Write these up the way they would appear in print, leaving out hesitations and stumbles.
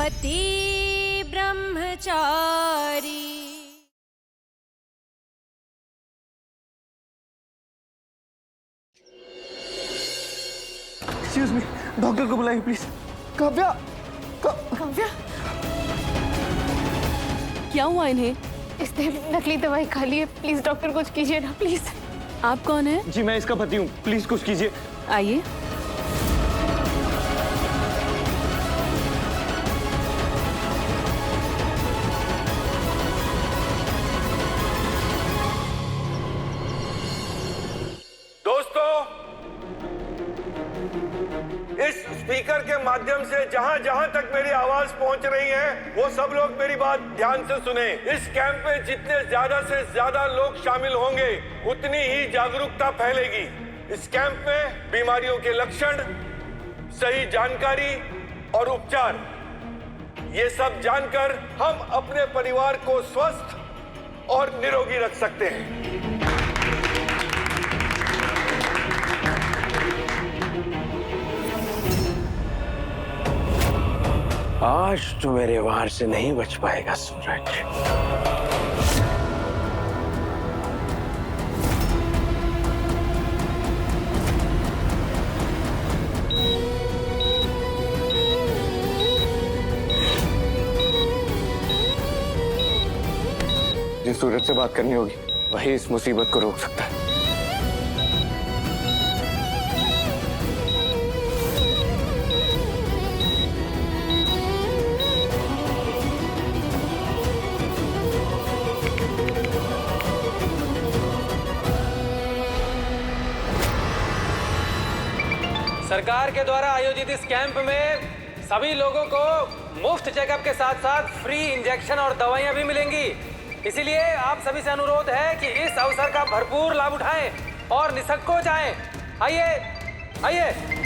पति ब्रह्मचारी। Excuse me, doctor को बुलाइए प्लीज। काव्या, काव्या, क्या हुआ इन्हें? इसने नकली दवाई खा ली है। प्लीज डॉक्टर कुछ कीजिए ना प्लीज। आप कौन है? जी मैं इसका पति हूँ, प्लीज कुछ कीजिए। आइए। इस स्पीकर के माध्यम से जहां जहां तक मेरी आवाज पहुंच रही है, वो सब लोग मेरी बात ध्यान से सुने। इस कैंप में जितने ज्यादा से ज्यादा लोग शामिल होंगे, उतनी ही जागरूकता फैलेगी। इस कैंप में बीमारियों के लक्षण, सही जानकारी और उपचार, ये सब जानकर हम अपने परिवार को स्वस्थ और निरोगी रख सकते हैं। आज तो मेरे वार से नहीं बच पाएगा सूरज। जिस सूरज से बात करनी होगी, वही इस मुसीबत को रोक सकता है। सरकार के द्वारा आयोजित इस कैंप में सभी लोगों को मुफ्त चेकअप के साथ साथ फ्री इंजेक्शन और दवाइयां भी मिलेंगी। इसीलिए आप सभी से अनुरोध है कि इस अवसर का भरपूर लाभ उठाएं और निसंकोच आएं। आइए आइए।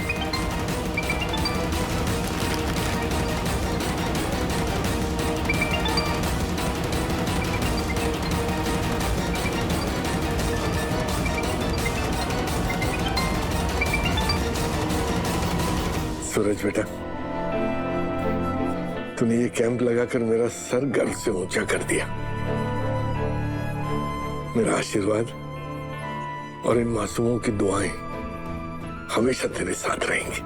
सूरज बेटा, तूने ये कैंप लगाकर मेरा सर गर्व से ऊंचा कर दिया। मेरा आशीर्वाद और इन मासूमों की दुआएं हमेशा तेरे साथ रहेंगी।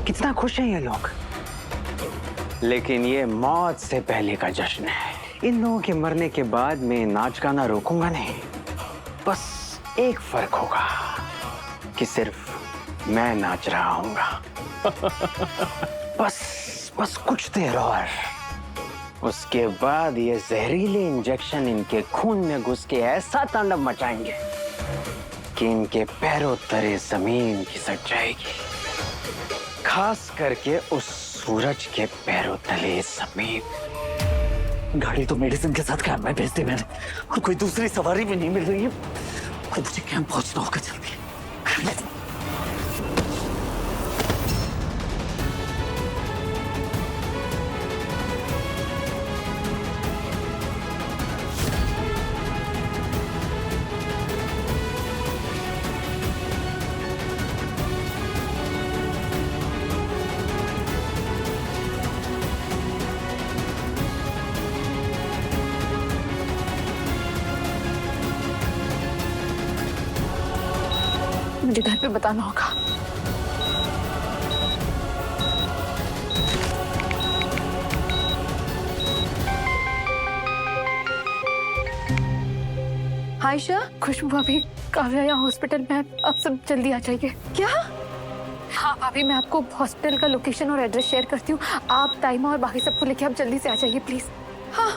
कितना खुश हैं ये लोग, लेकिन ये मौत से पहले का जश्न है। इन लोगों के मरने के बाद मैं नाच गाना रोकूंगा नहीं। बस एक फर्क होगा कि सिर्फ मैं नाच रहा हूंगा। बस कुछ देर और, उसके बाद ये जहरीले इंजेक्शन इनके खून में घुस के ऐसा तांडव मचाएंगे कि इनके पैरों तले जमीन खिसक जाएगी। खास करके उस सूरज के पैरों तले जमीन। गाड़ी तो मेडिसिन के साथ कैंप में भेज दी मैंने, और कोई दूसरी सवारी भी नहीं मिल रही है। और मुझे कैंप पहुंचना होगा जल्दी। मुझे घर पे बताना होगा। आयशा, खुशबू भाभी, काव्या यहाँ हॉस्पिटल में है। आप सब जल्दी आ जाइए। क्या? हाँ भाभी, मैं आपको हॉस्पिटल का लोकेशन और एड्रेस शेयर करती हूँ। आप टाइमा और बाकी सबको लेके आप जल्दी से आ जाइए प्लीज। हाँ।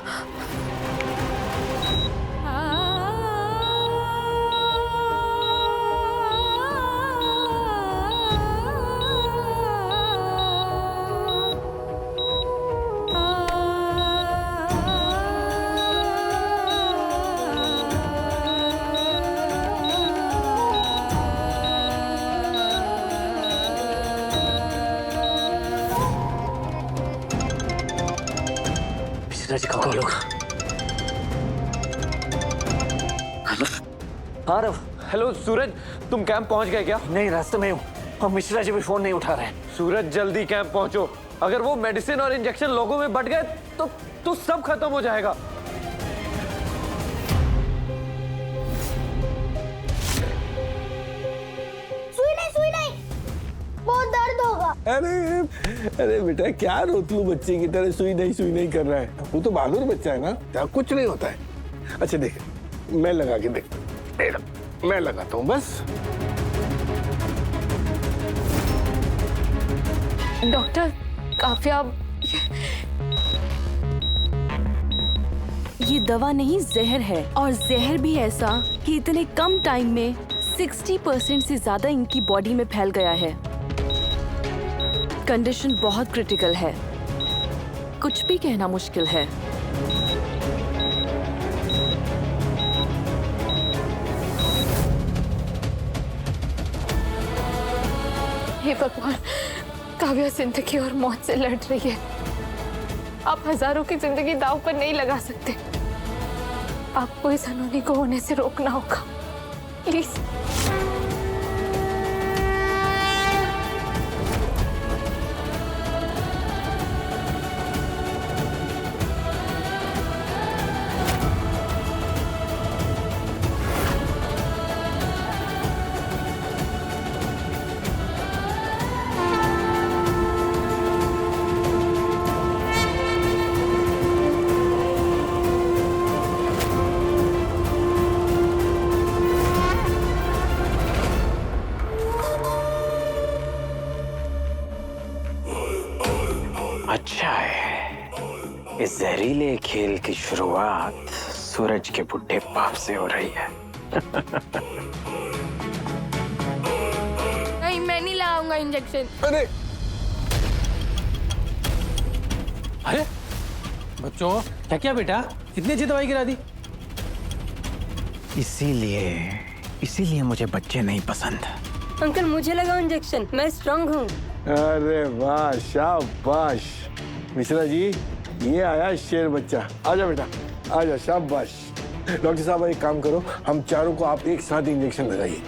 मिश्रा जी का कॉल होगा। हेलो। हाँ रव। हेलो सूरज, तुम कैंप पहुंच गए क्या? नहीं, रास्ते में हूँ और मिश्रा जी भी फोन नहीं उठा रहे हैं। सूरज जल्दी कैंप पहुंचो, अगर वो मेडिसिन और इंजेक्शन लोगों में बट गए तो सब खत्म हो जाएगा। सुई नहीं, बहुत दर्द होगा। अरे बेटा, क्या रोतलू बच्चे की तरह सुई नहीं कर रहा है। वो तो बहादुर बच्चा है ना, क्या कुछ नहीं होता है। अच्छा देख, मैं लगा के देखता हूँ, मैं लगाता हूँ बस। डॉक्टर काफिया, ये दवा नहीं, जहर है, और जहर भी ऐसा कि इतने कम टाइम में 60% से ज्यादा इनकी बॉडी में फैल गया है। कंडीशन बहुत क्रिटिकल है, कुछ भी कहना मुश्किल है। हे भगवान, काव्या जिंदगी और मौत से लड़ रही है। आप हजारों की जिंदगी दांव पर नहीं लगा सकते। आपको इस अनहोनी को होने से रोकना होगा, प्लीज। अच्छा है, इस जहरीले खेल की शुरुआत सूरज के बुढ़े बाप से हो रही है। नहीं, मैं नहीं लगाऊंगा इंजेक्शन। अरे अरे बच्चों, क्या क्या बेटा, इतनी अच्छी दवाई गिरा दी। इसीलिए मुझे बच्चे नहीं पसंद। अंकल मुझे लगाओ इंजेक्शन, मैं स्ट्रांग हूँ। अरे वाह, शाबाश मिश्रा जी, ये आया शेर बच्चा। आजा बेटा, आजा, शाबाश। डॉक्टर साहब एक काम करो, हम चारों को आप एक साथ इंजेक्शन लगाइए।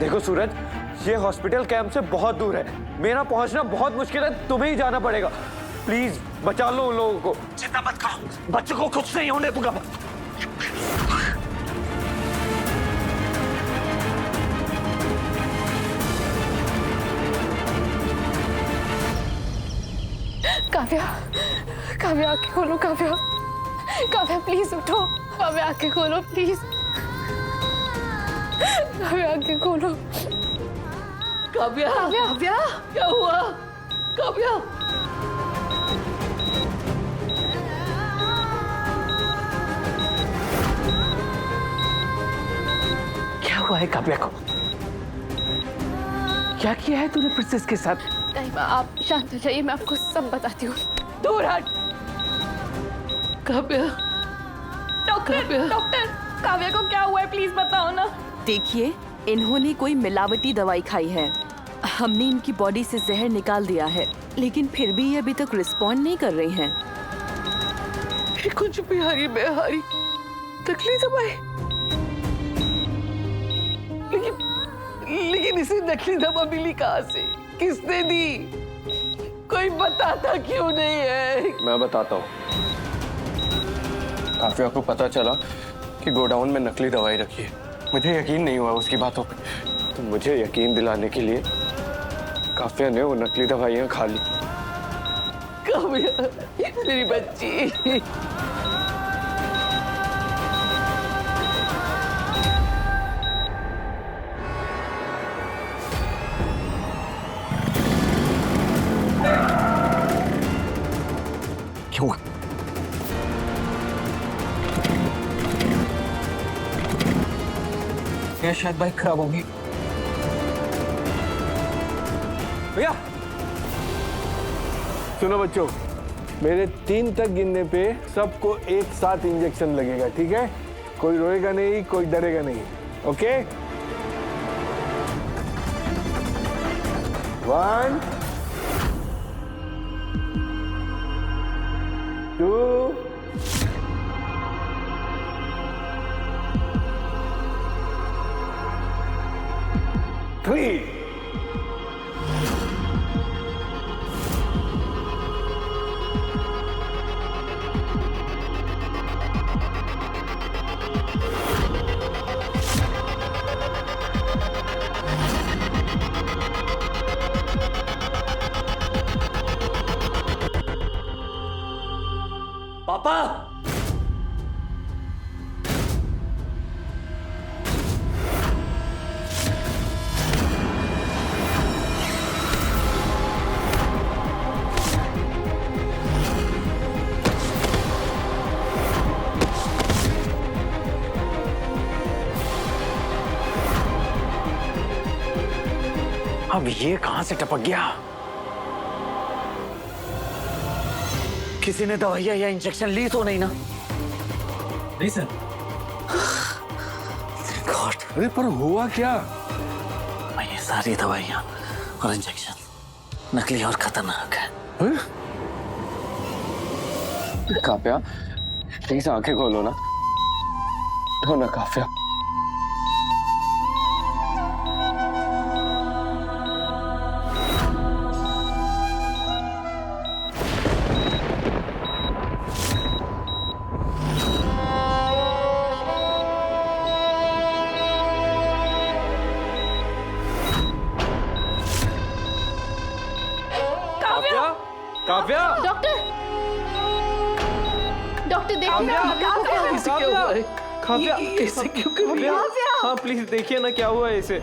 देखो सूरज, ये हॉस्पिटल कैंप से बहुत दूर है, मेरा पहुंचना बहुत मुश्किल है, तुम्हें ही जाना पड़ेगा। प्लीज बचा लो उन लोगों को। चिंता मत करो, बच्चों को कुछ नहीं होने दूंगा। काव्या, काव्या आंखें खोलो। काव्या, काव्या प्लीज उठो। काव्या आंखें खोलो प्लीज। काव्या आंखें खोलो। काव्या, काव्या, क्या हुआ? काव्या, क्या हुआ है काव्या को? क्या किया है तूने प्रिंसेस के साथ? ताइमा आप शांत हो जाइए, मैं आपको सब बताती हूँ। दूर हट। काव्या, डॉक्टर, डॉक्टर, काव्या को क्या हुआ है, प्लीज बताओ ना। देखिए, इन्होंने कोई मिलावटी दवाई खाई है। हमने इनकी बॉडी से जहर निकाल दिया है, लेकिन फिर भी ये अभी तक रिस्पॉन्ड नहीं कर रही हैं। कुछ भी हरी बेहारी तकलीफ दवाई, लेकिन इसे नकली दवा मिली कहाँ से? किसने दी? कोई बताता क्यों नहीं है? मैं बताता हूँ। काफिया को पता चला कि गोडाउन में नकली दवाई रखी है। मुझे यकीन नहीं हुआ उसकी बातों पे, तो मुझे यकीन दिलाने के लिए काफिया ने वो नकली दवाइयाँ खा ली। काव्या, मेरी बच्ची। क्यों? क्या शायद बाइक खराब होगी। भैया सुनो बच्चों, मेरे 3 तक गिनने पे सबको एक साथ इंजेक्शन लगेगा, ठीक है? कोई रोएगा नहीं, कोई डरेगा नहीं, ओके? 1 2 3 पापा अब ये कहां से टपक गया? किसी ने दवाइयाँ या इंजेक्शन ली तो नहीं ना? नहीं सर। गॉड, अरे पर हुआ क्या? ये सारी दवाइयाँ और इंजेक्शन नकली और खतरनाक है। काव्या प्लीज आंखें खोलो ना। रो ना काव्या। काव्या, डॉक्टर देखिए इसे क्या हुआ है? काव्या, ऐसे क्यों कर रही है? हाँ प्लीज देखिए ना क्या हुआ है इसे।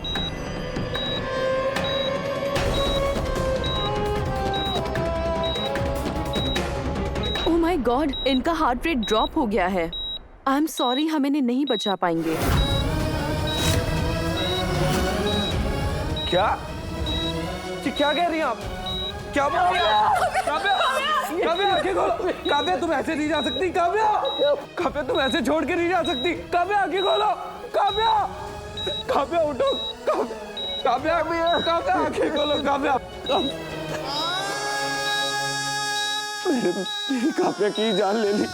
ओह माय गॉड, इनका हार्ट रेट ड्रॉप हो गया है। आई एम सॉरी, हम इन्हें नहीं बचा पाएंगे। क्या कह रही हैं आप? क्या बोल रही हैं? काव्या, काव्या आंखें खोलो। काव्या तुम ऐसे नहीं जा सकती। काव्या, काव्या तुम ऐसे छोड़ के नहीं जा सकती। काव्या आंखें खोलो। काव्या, काव्या उठो। काव्या, काव्या आंखें खोलो। काव्या, मेरी काव्या की जान ले ली।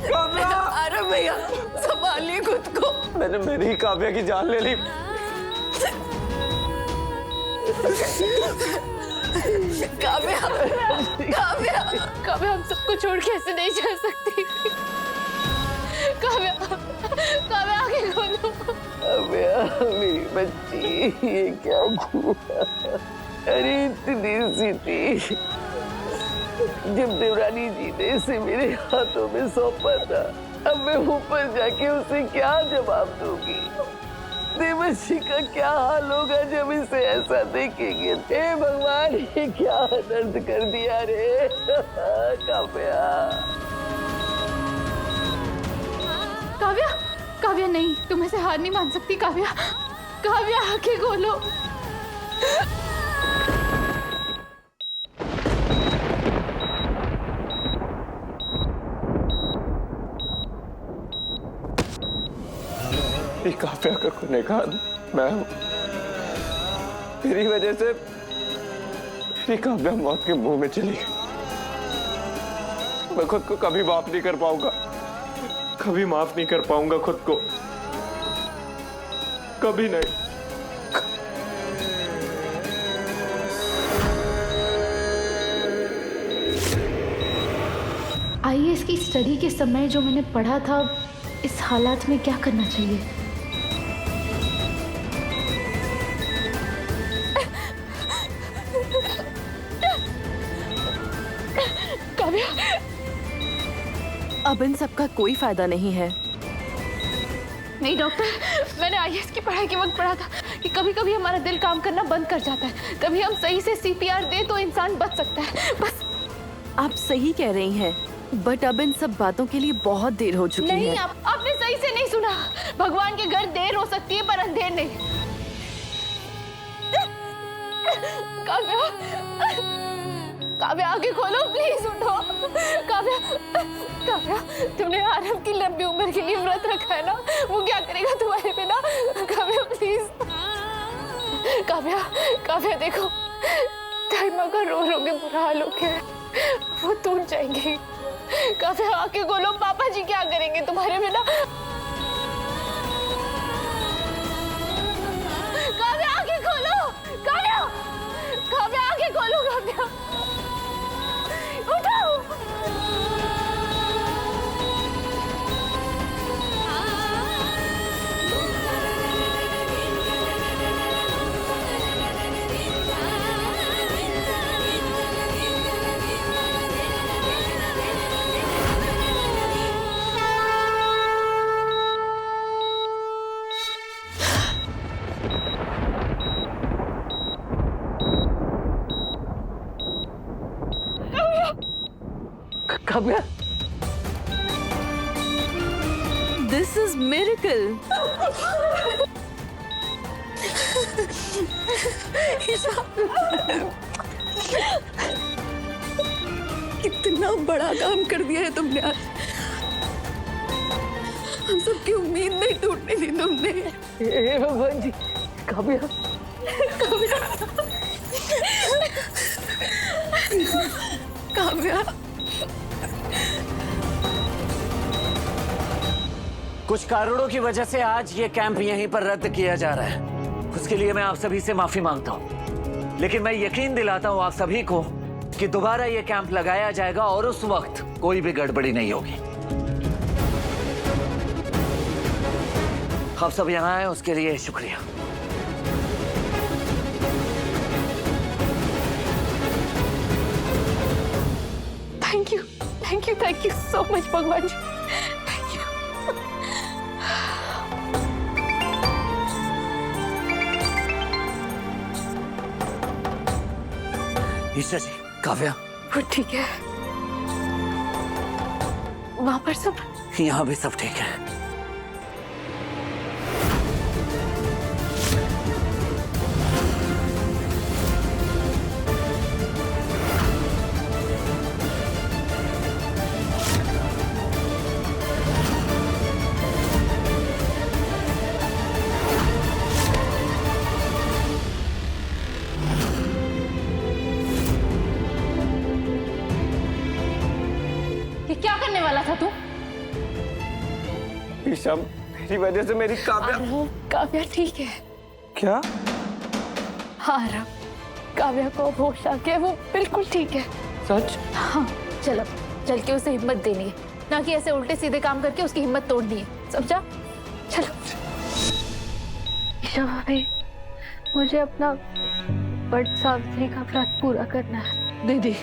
काव्या, अरे भैया संभालिए खुद को। मैंने मेरी काव्या की जान ले ली। काव्या, काव्या, काव्या हम सबको छोड़ के ऐसे नहीं जा सकती। काव्या, काव्या आगे खोलो। काव्या मेरी बच्ची, ये क्या हुआ? अरे इतनी सी थी जब देवरानी जी ने इसे मेरे हाथों में सौंपा था। अब मैं ऊपर जाके उसे क्या जवाब दूंगी? देवशी का क्या हाल होगा जब इसे ऐसा देखेंगे? हे भगवान, ये क्या दर्द कर दिया रे। काव्या, काव्या, काव्या नहीं, तुम ऐसे हार नहीं मान सकती। काव्या, काव्या आंखें खोलो। काव्या का गुनहगार मैं हूं। मेरी वजह से मेरी काव्या मौत के मुंह में चली गई। मैं खुद को कभी माफ नहीं कर पाऊंगा। कभी माफ नहीं कर पाऊंगा खुद को। कभी नहीं। आईएएस की स्टडी के समय जो मैंने पढ़ा था, इस हालात में क्या करना चाहिए? काव्या, अब इन सब का कोई फायदा नहीं है। नहीं डॉक्टर, मैंने आईएएस की पढ़ाई के वक्त पढ़ा था कि कभी कभी हमारा दिल काम करना बंद कर जाता है। कभी हम सही से सीपीआर दे तो इंसान बच सकता है। बस आप सही कह रही हैं, बट अब इन सब बातों के लिए बहुत देर हो चुकी नहीं, है। आपने सही से नहीं सुना। भगवान के घर देर हो सकती है पर अंधेर नहीं। काव्या, काव्या आगे खोलो प्लीज, उठो। काव्या, काव्या तुमने आरव की लंबी उम्र के लिए व्रत रखा है ना, वो क्या करेगा तुम्हारे बिना? काव्या प्लीज। काव्या, काव्या देखो, ताइमा का रो रो के बुरा हाल हो गया है, वो टूट जाएंगे। काफी आके खोलो, पापा जी क्या करेंगे तुम्हारे बिना? काव्या आके खोलो, काव्या, काव्या आके खोलो, काव्या उठो। Kavya, this is miracle. कितना बड़ा काम कर दिया है तुमने आज। हम सबकी उम्मीद नहीं टूटने दी तुमने। हे भगवान जी, काव्या, काव्या, कुछ कारणों की वजह से आज ये कैंप यहीं पर रद्द किया जा रहा है। उसके लिए मैं आप सभी से माफी मांगता हूँ, लेकिन मैं यकीन दिलाता हूँ आप सभी को कि दोबारा ये कैंप लगाया जाएगा और उस वक्त कोई भी गड़बड़ी नहीं होगी। आप सब यहाँ आए उसके लिए शुक्रिया। थैंक यू सो मच भगवान जी, थैंक यू। ईशा जी, काव्या, वो ठीक है, वहां पर सब यहाँ भी सब ठीक है। ये क्या करने वाला था तू? ईशा, मेरी वजह से मेरी काव्या। काव्या ठीक है। क्या? हाँ राम, काव्या को होश आ गया, वो बिल्कुल ठीक है। सच? हाँ, चल के उसे हिम्मत देनी है, ना कि ऐसे उल्टे सीधे काम करके उसकी हिम्मत तोड़नी है, समझा? चलो। ईशा भाभी, मुझे अपना बट सावित्री का व्रत पूरा करना है। दीदी,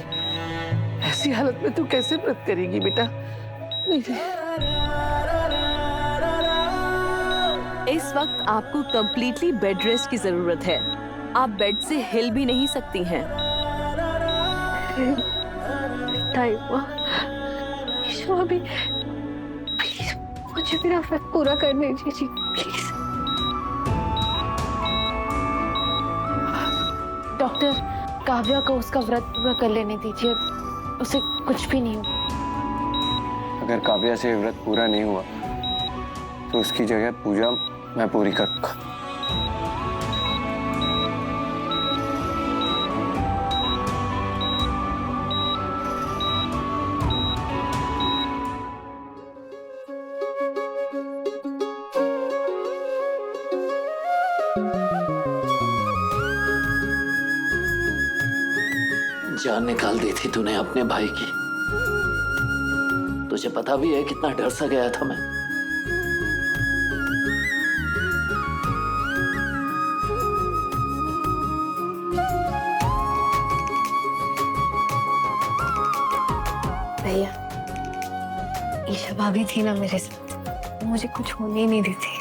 ऐसी हालत में तू कैसे व्रत करेगी बेटा? दीदी, इस वक्त आपको कंप्लीटली बेड रेस्ट की जरूरत है। आप बेड से हिल भी नहीं सकती हैं। ईशा भाभी, प्लीज मुझे मेरा व्रत पूरा करने दीजिए, प्लीज। डॉक्टर, काव्या को उसका व्रत पूरा कर लेने दीजिए, उसे कुछ भी नहीं हुआ। अगर काव्या से व्रत पूरा नहीं हुआ तो उसकी जगह पूजा मैं पूरी करूंगा। जान निकाल दी थी तूने अपने भाई की। तुझे पता भी है कितना डर सा गया था मैं। भैया, ईशा भाभी थी ना मेरे साथ, मुझे कुछ होने ही नहीं दी थी।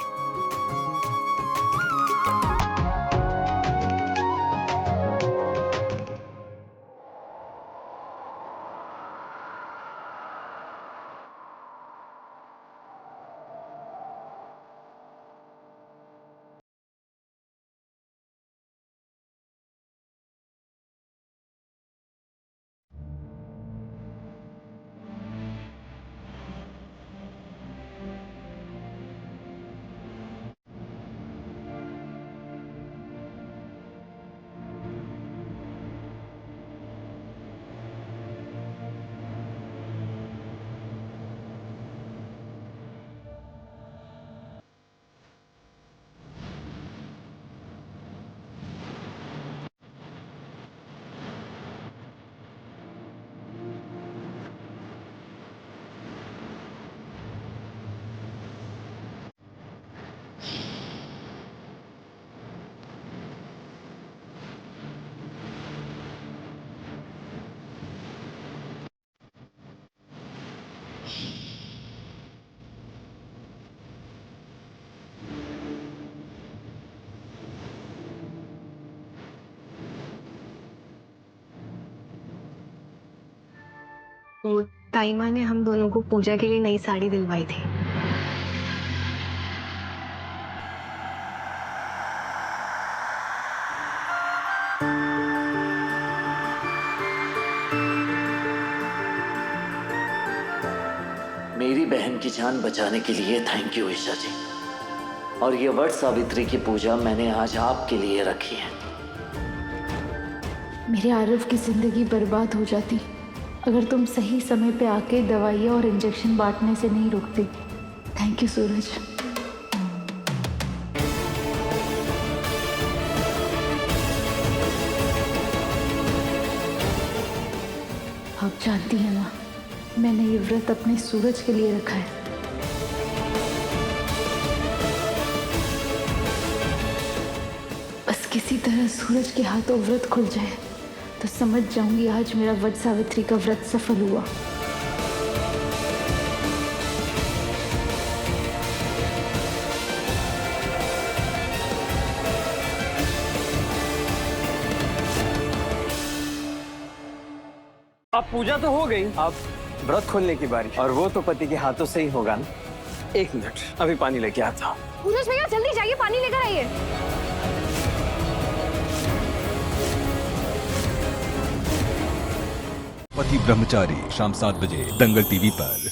वो ताई माँ ने हम दोनों को पूजा के लिए नई साड़ी दिलवाई थी। मेरी बहन की जान बचाने के लिए थैंक यू ईशा जी। और ये वट सावित्री की पूजा मैंने आज आपके लिए रखी है। मेरे आरव की जिंदगी बर्बाद हो जाती अगर तुम सही समय पे आके दवाइयाँ और इंजेक्शन बांटने से नहीं रोकते। थैंक यू सूरज। आप जानती हैं माँ, मैंने ये व्रत अपने सूरज के लिए रखा है। बस किसी तरह सूरज के हाथों व्रत खुल जाए तो समझ जाऊंगी आज मेरा वट सावित्री का व्रत सफल हुआ। अब पूजा तो हो गई, अब व्रत खोलने की बारी, और वो तो पति के हाथों से ही होगा ना। 1 मिनट, अभी पानी लेके आता हूँ। सूरज भैया जल्दी जाइए, पानी लेकर आइए। पति ब्रह्मचारी शाम 7 बजे दंगल टीवी पर।